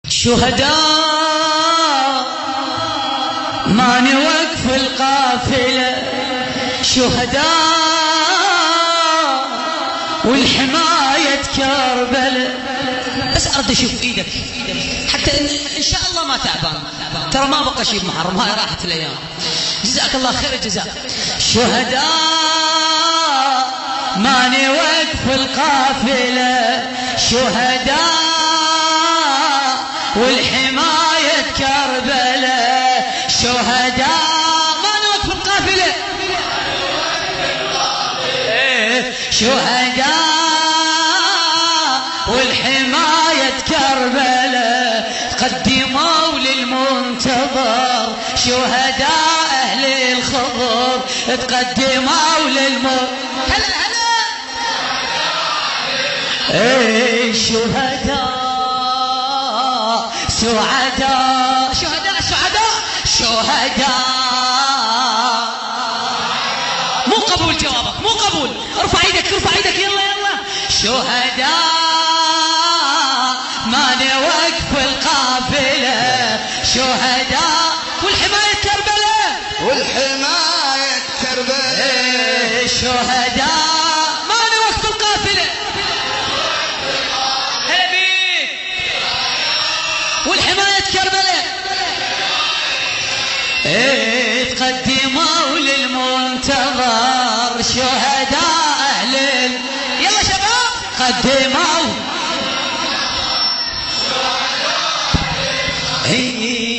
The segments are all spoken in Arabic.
شهداء ما نوقف القافلة، شهداء والحماية كربلة. بس أرد أشوف إيدك حتى إن شاء الله ما تعبان، ترى ما بقى شيء محرم، هاي راحت الأيام. جزاك الله خير الجزاء. شهداء ما نوقف القافلة، شهداء والحماية كربلة، شهداء ما نوقف القافلة، شهداء والحماية كربلة، قدموا للمنتظر شهداء أهل الخضر، تقدموا هلا شهداء سعداء، شهداء شهداء. مو قبول جوابك، مو قبول. ارفع ايدك يلا شهداء ما نوقف القافلة، شهداء والحماية كربلة، شهداء ما نوقف القافلة. هلا بيك. والحماية كربلة تقدموا للمنتظر شهداء أهل يلا شباب قدموا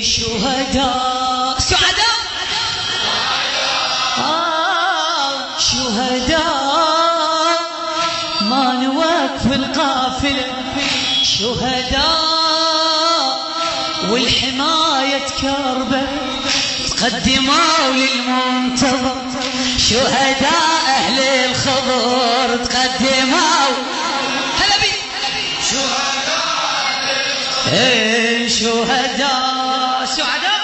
شهداء سعداء شهداء ما نوقف القافلة، شهداء والحماية كربلة، تقدموا للمنتظر شهداء أهل الخضر، تقدموا هلا بي شهداء سعداء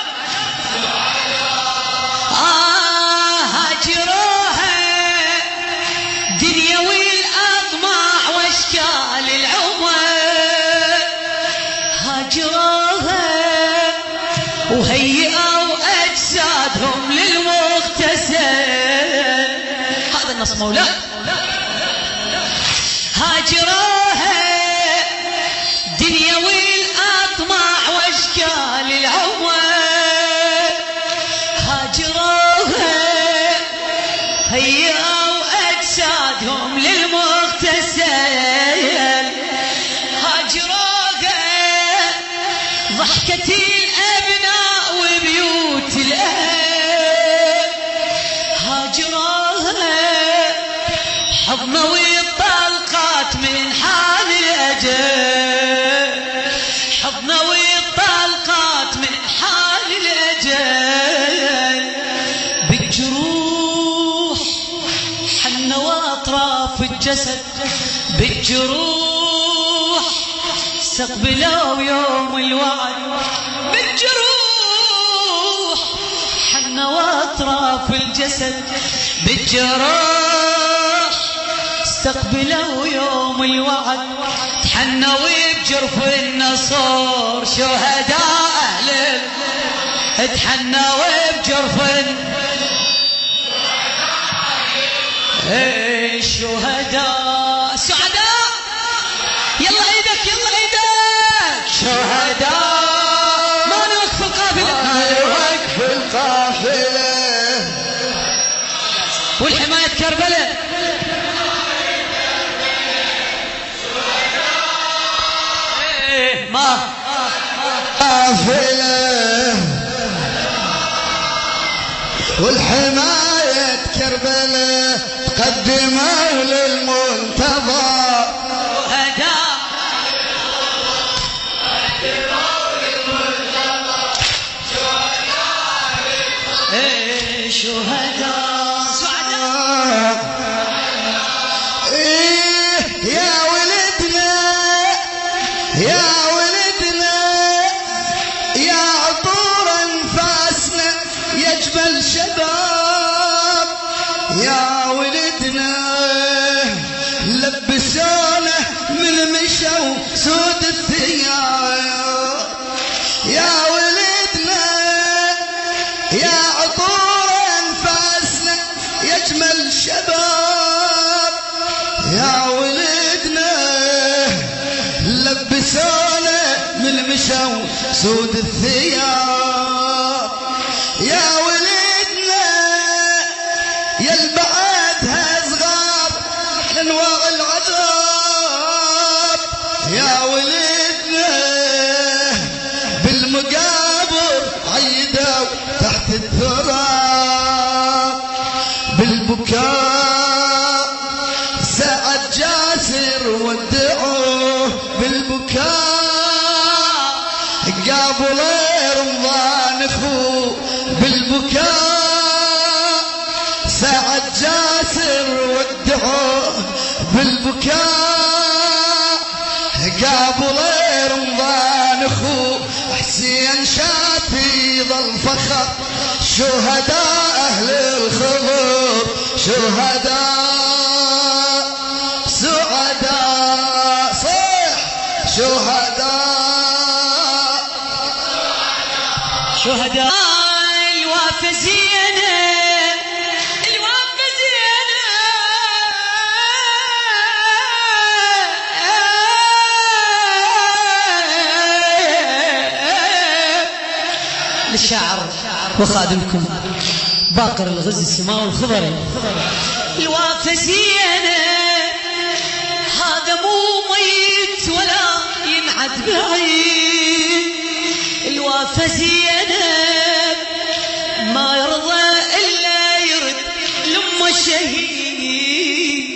هاجروها دنيا والأطماع واشكال العمر، هاجروها وهيئوا أجسادهم للمغتسل. هذا النص مولاي. هاجروها دنيا والأطماع واشكال العمر، هاجروها هيئوا أجسادهم للمغتسل، هاجروها ضحكة الأبناء وبيوت الأهل، هاجروها حضنوا الطلقات من حال الأجل، حضنوا الطلقات من حال الأجل، بالجروح حنوا أطراف الجسد، بالجروح استقبلوا يوم الوعد، بالجروح حنوا أطراف الجسد، بالجروح استقبلوا يوم الوعد، تحنوا بجرف النصر شهداء أهل تحنوا بجرف شهداء سعداء. يلا ايدك شهداء ما نوقف القافلة، والحماية كربلة، ما قافلة والحماية كربلة، تقدموا للمنتظر شهداء سعداء. يا ولدنا يا عطور انفاسنا يا جبل شباب، يا ولدنا لبسونا من مشوا سود الثياب، بالمشو سود الثياب يا ولدنا يا البعدها صغار انواع العذاب يا ولدنا بالمقابر عيدوا تحت التراب بالبكاء سعد جاسر ودعوه بالبكاء قابل رمضان اخوه بالبكاء سعد جاسر ودعوه بالبكاء قابل رمضان اخوه حسين شافي ظل فخر شهداء اهل الخضر شهداء سعداء صح شهداء الوافة زينة الوافة زينة للشاعر وخادمكم باقر الغز السماء والخضري الوافة زينة هذا مو ميت ولا ينعد بعيد الوافة زينب ما يرضى إلا يرد لما الشهيد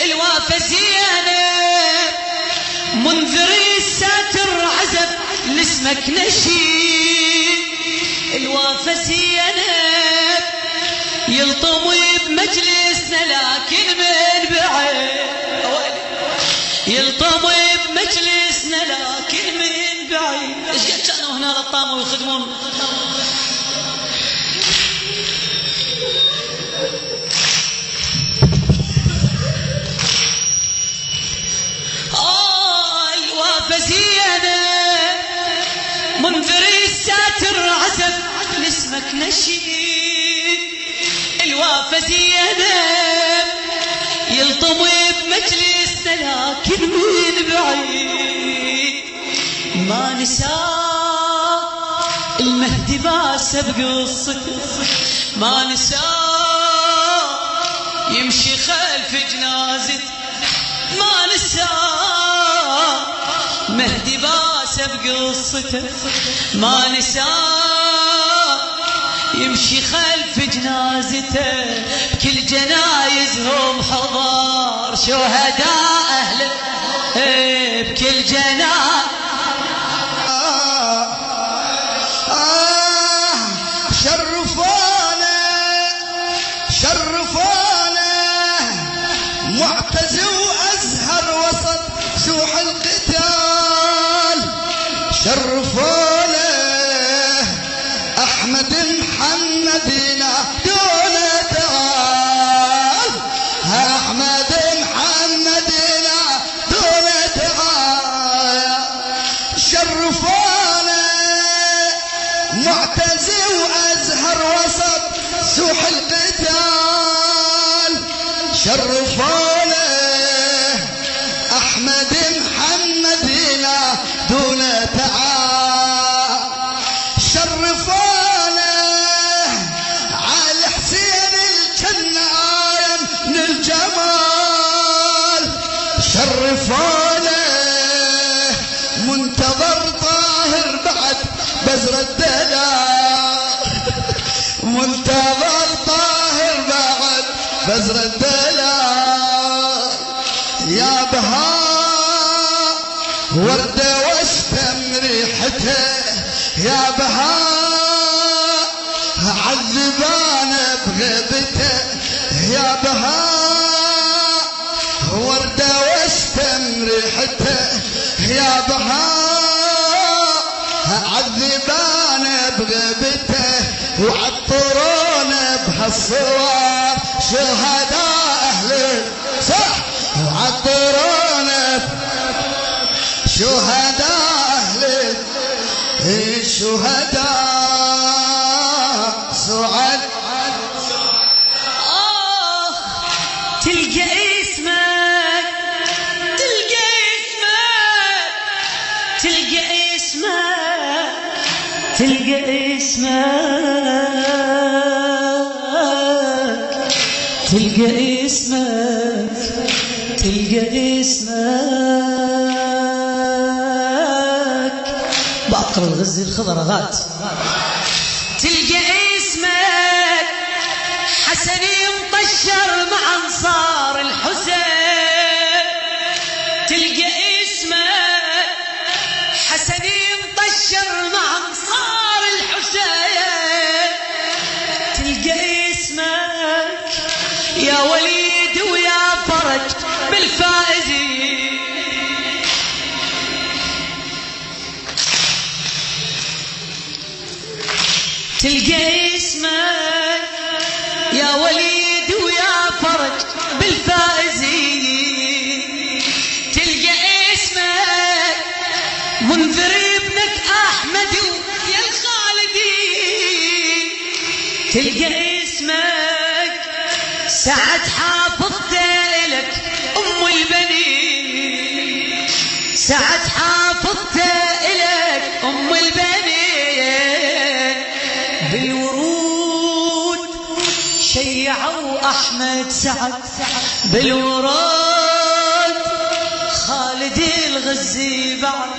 الوافة زينب منذري الساتر عزب لاسمك نشيد الوافة زينب يلطمي بمجلسنا لكن من بعيد يلطمي بمجلسنا لكن من بعيد ايش قد كانوا هنا للطامة ويخدمون الوافة زينة منذري الساتر عزب لاسمك نشيد الوافة زينة يلطمي بمجلسنا لكن من بعيد ما نساه المهدي باسه بقصته ما نساه يمشي خلف جنازته ما نساه مهدي باسه بقصته ما نساه يمشي خلف جنازته بكل جنايزهم حضار شهداء أهل بكل جنايز شرفونا معتز وأزهر وسط سوح القتال شرفونا أحمد محمدنا دون تعال أحمد محمدنا دون تعال شرفونا معتز وأزهر وسط سوح القتال شرفونا أحمد محمدنا دون تعال شرفونا على حسين الجنايم من الجمال شرفونا منتظر طاهر بعد بزر الدلال منتظر طاهر بعد بزر الدلال يا بهاء وردة واشتم ريحته يا بهاء عذبانا بغيبته يا بهاء وردة واشتم ريحته يا بهاء عذبانا بغيبته وعطرونا بهالصور شهداء أهل صح وعطرونا شهداء أهل الشهداء سعد تلقى اسمك تلقى تلقى اسمك تلقى اسمك تلقى اسمك تلقى اسمك بأقر الغزي الخضرغات تلقى اسمك حسني مطشر مع انصار الحسين تلقى اسمك حسني مطشر مع انصار الحسين تلقى اسمك يا وليد ويا فرج بالفائزين تلقى اسمك يا وليد ويا فرج بالفائزين تلقى اسمك منذر ابنك احمد يا الخالدين تلقى اسمك سعد حافظته لك ام البنين سعد حافظته لك ام البنين بالورود شيعوا احمد سعد بالورود خالد الغزي بعد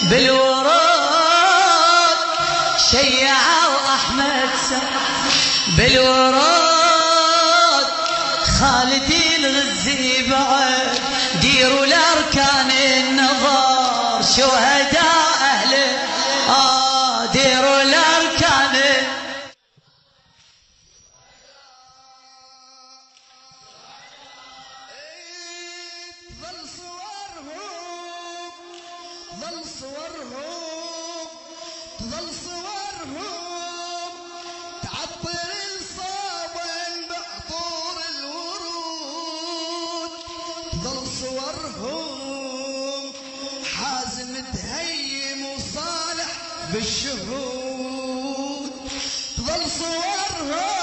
بالورود شيعوا احمد سعد بالورود خالد الغزي بعد ديروا لاركان النظر شهداء اهله ديروا لاركان تظل صورهم تعطر الصابن بعطور الورود تظل صورهم حازم تهيم وصالح بالشهود تظل صورهم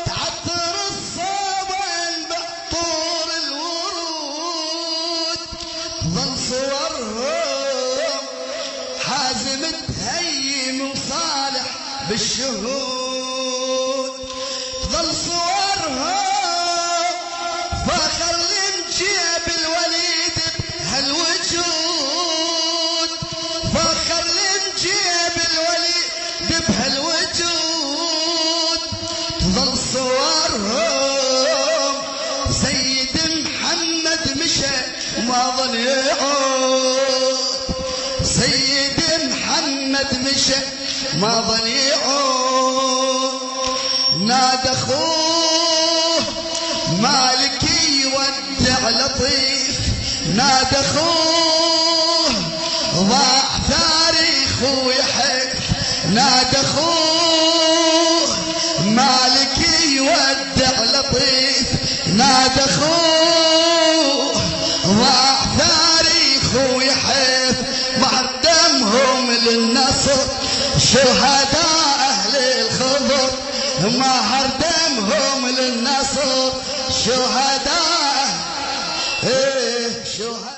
تعطر الصابن بعطور الورود تظل صورهم حازم تهيم وصالح بالشهود تظل صورهم فاخر لنجيب الوليد بهالوجود فاخر لنجيب الوليد بهالوجود تظل صورهم سيد محمد مشى وما ظل يعود سيد محمد مشى ما ظل يعود نادى اخوه مالك يودع لطيف نادى اخوه ضاع تاريخ ويحف نادى اخوه مالك يودع لطيف نادى اخوه ضاع تاريخ ويحف مهر دمهم للنصر شهداء اهل الخضر مهر دمهم للنصر شهداء شهداء